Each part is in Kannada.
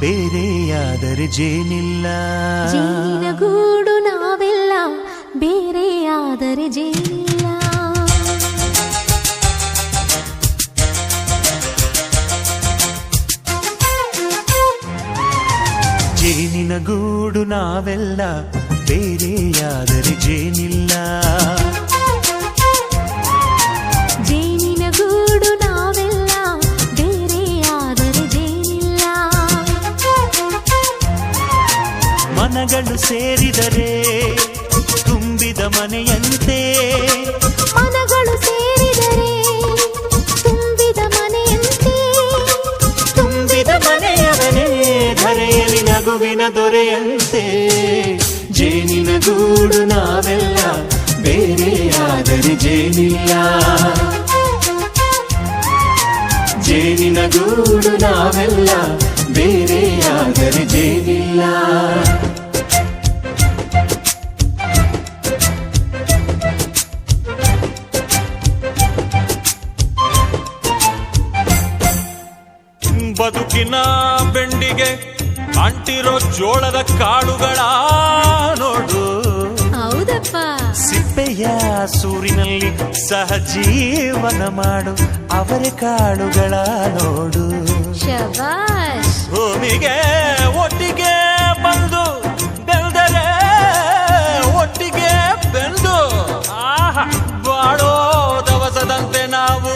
ಬೇರೆಯಾದರೆ ಜೇನಿಲ್ಲ. ಜೇನಿನ ಗೂಡು ನಾವೆಲ್ಲ, ಬೇರೆಯಾದರೆ ಜೇನಿಲ್ಲ. ಜೇನಿನ ಗೂಡು ನಾವೆಲ್ಲ, ಬೇರೆಯಾದರೆ ಜೇನಿಲ್ಲ. ಜೇನಿನ ಗೂಡು ನಾವೆಲ್ಲ, ಬೇರೆಯಾದರೆ ಜೇನಿಲ್ಲ. ಮನಗಳು ಸೇರಿದರೆ ತುಂಬಿದ ಮನೆಯಂತೆ. ಮನಗಳು ಸೇರಿದರೆ ತುಂಬಿದ ಮನೆಯಂತೆ. ತುಂಬಿದ ಮನೆಯವನೇ ಧರೆಯಲ್ಲಿ ನಗುವಿನ ದೊರೆಯಂತೆ. ಜೇನಿನ ಗೂಡು ನಾವೆಲ್ಲ, ಬೇರೆಯಾದರೆ ಜೇನಿಲ್ಲ. ಜೇನಿನ ಗೂಡು ನಾವೆಲ್ಲ, ಬೇರೆಯಾದರೆ ಜೇನಿಲ್ಲ. ಬದುಕಿನ ಬೆಂಡಿಗೆ ಅಂಟಿರೋ ಜೋಳದ ಕಾಳುಗಳ ನೋಡು. ಹೌದಪ್ಪ. ಸಿಪ್ಪೆಯ ಸೂರಿನಲ್ಲಿ ಸಹಜೀವನ ಮಾಡು ಅವರೆ ಕಾಳುಗಳ ನೋಡು. ಶಬಾಷ್. ಭೂಮಿಗೆ ಒಟ್ಟಿಗೆ ಬಂದು ಬೆಳೆದರೆ ಒಟ್ಟಿಗೆ ಬೆಂದು ಬಾಳೋ ದವಸದಂತೆ ನಾವು.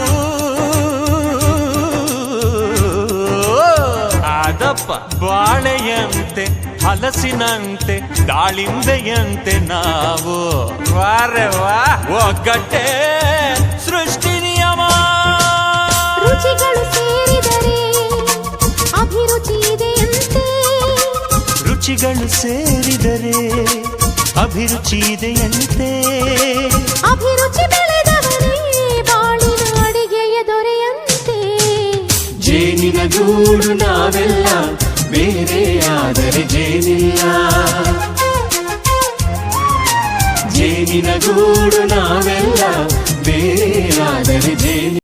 ಅದಪ್ಪ ಬಾಳೆಯಂತೆ ಹಲಸಿನಂತೆ ದಾಳಿಂಬೆಯಂತೆ ನಾವು. ವಾರೆ ವಾ ಒಗ್ಗಟ್ಟೆ ಸೃಷ್ಟಿ ನಿಯಮ. ರುಚಿಗಳು ಸೇರಿದರೆ ಅಭಿರುಚಿ ಇದೆಯಂತೆ. ರುಚಿಗಳು ಸೇರಿದರೆ ಅಭಿರುಚಿ ಇದೆಯಂತೆ. ಅಭಿರುಚಿ ಬೆಳೆದವರೇ ಬಾಳಿನ ಅಡಿಗೆಯ ದೊರೆಯಂತೆ. ಜೇನಿನ ಗೂಡು ನಾವೆಲ್ಲ, ಬೇರೆಯಾದರೆ ಜೇನಿಲ್ಲ. ಜೇನಿನ ಗೂಡು ನಾವೆಲ್ಲ, ಬೇರೆಯಾದರೆ ಜೇನಿಲ್ಲ.